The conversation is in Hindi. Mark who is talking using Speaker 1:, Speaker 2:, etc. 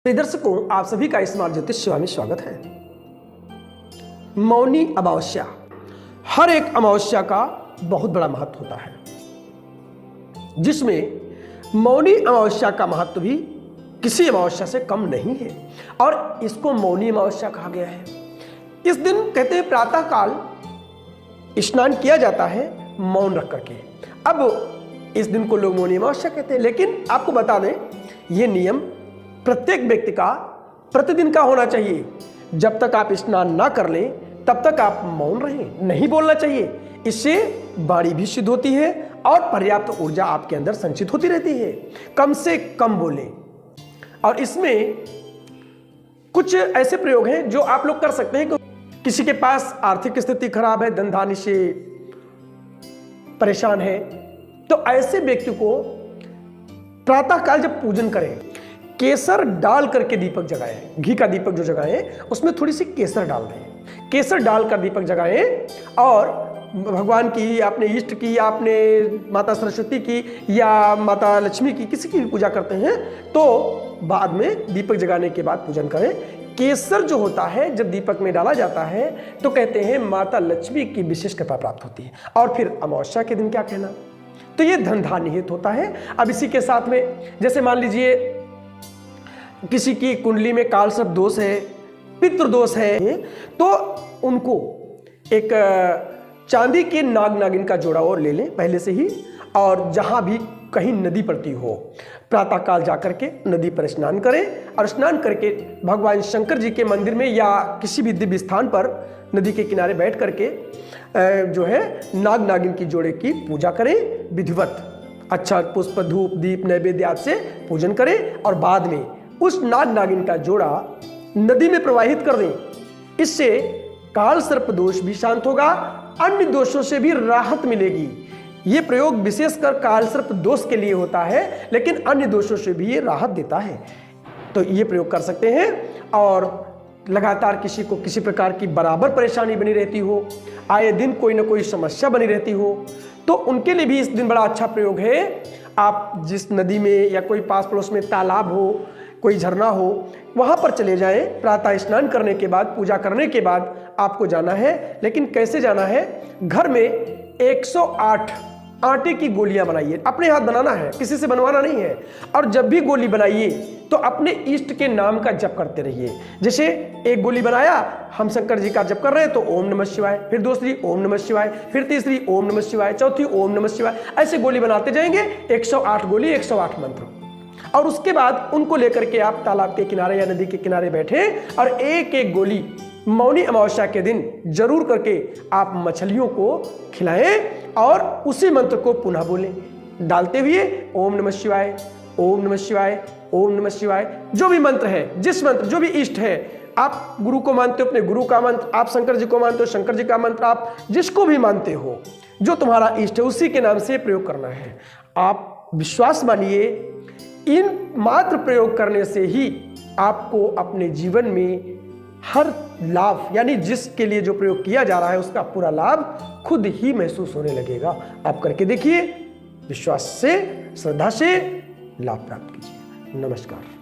Speaker 1: प्रिय दर्शकों, आप सभी का स्मार्ट ज्योतिष सेवा में स्वागत है। मौनी अमावस्या, हर एक अमावस्या का बहुत बड़ा महत्व होता है, जिसमें मौनी अमावस्या का महत्व भी किसी अमावस्या से कम नहीं है और इसको मौनी अमावस्या कहा गया है। इस दिन कहते हैं प्रातः काल स्नान किया जाता है मौन रख करके। अब इस दिन को लोग मौनी अमावस्या कहते हैं, लेकिन आपको बता दें यह नियम प्रत्येक व्यक्ति का प्रतिदिन का होना चाहिए। जब तक आप स्नान ना कर लें तब तक आप मौन रहें, नहीं बोलना चाहिए। इससे वाणी भी शुद्ध होती है और पर्याप्त ऊर्जा आपके अंदर संचित होती रहती है। कम से कम बोलें। और इसमें कुछ ऐसे प्रयोग हैं जो आप लोग कर सकते हैं कि किसी के पास आर्थिक स्थिति खराब है, धन से परेशान है, तो ऐसे व्यक्ति को प्रातः काल जब पूजन करें, केसर डाल करके दीपक जगाएं। घी का दीपक जो जगाएं उसमें थोड़ी सी केसर डाल दें। केसर डालकर दीपक जगाएं और भगवान की, आपने इष्ट की, आपने माता सरस्वती की या माता लक्ष्मी की, किसी की भी पूजा करते हैं तो बाद में दीपक जगाने के बाद पूजन करें। केसर जो होता है जब दीपक में डाला जाता है तो कहते हैं माता लक्ष्मी की विशेष कृपा प्राप्त होती है। और फिर अमावस्या के दिन क्या कहना, तो ये धन धान्य हित होता है। अब इसी के साथ में जैसे मान लीजिए किसी की कुंडली में काल सर्प दोष है, पितृ दोष है, तो उनको एक चांदी के नाग नागिन का जोड़ा और ले लें पहले से ही, और जहां भी कहीं नदी पड़ती हो प्रातः काल जाकर के नदी पर स्नान करें और स्नान करके भगवान शंकर जी के मंदिर में या किसी भी दिव्य स्थान पर नदी के किनारे बैठ करके जो है नाग नागिन की जोड़े की पूजा करें विधिवत। अच्छा पुष्प धूप दीप नैवेद्य आदि से पूजन करें और बाद में उस नाग नागिन का जोड़ा नदी में प्रवाहित कर दें। इससे काल सर्प दोष भी शांत होगा, अन्य दोषों से भी राहत मिलेगी। यह प्रयोग विशेषकर काल सर्प दोष के लिए होता है, लेकिन अन्य दोषों से भी ये राहत देता है। तो ये प्रयोग कर सकते हैं। और लगातार किसी को किसी प्रकार की बराबर परेशानी बनी रहती हो, आए दिन कोई ना कोई समस्या बनी रहती हो, तो उनके लिए भी इस दिन बड़ा अच्छा प्रयोग है। आप जिस नदी में या कोई पास पड़ोस में तालाब हो, कोई झरना हो, वहां पर चले जाएं। प्रातः स्नान करने के बाद, पूजा करने के बाद आपको जाना है। लेकिन कैसे जाना है, घर में 108 आटे की गोलियां बनाइए। अपने हाथ बनाना है, किसी से बनवाना नहीं है। और जब भी गोली बनाइए तो अपने इष्ट के नाम का जप करते रहिए। जैसे एक गोली बनाया, हम शंकर जी का जप कर रहे हैं तो ओम नमः शिवाय, फिर दूसरी ओम नमः शिवाय, फिर तीसरी ओम नमः शिवाय, चौथी ओम नमः शिवाय, ऐसे गोली बनाते जाएंगे। 108 गोली, 108 मंत्र। और उसके बाद उनको लेकर के आप तालाब के किनारे या नदी के किनारे बैठे और एक एक गोली मौनी अमावस्या के दिन जरूर करके आप मछलियों को खिलाएं और उसी मंत्र को पुनः बोलें, डालते हुए ओम नमः शिवाय, ओम नमः शिवाय, ओम नमः शिवाय। जो भी मंत्र है, जिस मंत्र, जो भी इष्ट है, आप गुरु को मानते हो अपने गुरु का मंत्र, आप शंकर जी को मानते हो शंकर जी का मंत्र, आप जिसको भी मानते हो, जो तुम्हारा इष्ट है उसी के नाम से प्रयोग करना है। आप विश्वास मानिए, इन मात्र प्रयोग करने से ही आपको अपने जीवन में हर लाभ, यानी जिसके लिए जो प्रयोग किया जा रहा है उसका पूरा लाभ खुद ही महसूस होने लगेगा। आप करके देखिए, विश्वास से, श्रद्धा से लाभ प्राप्त कीजिए। नमस्कार।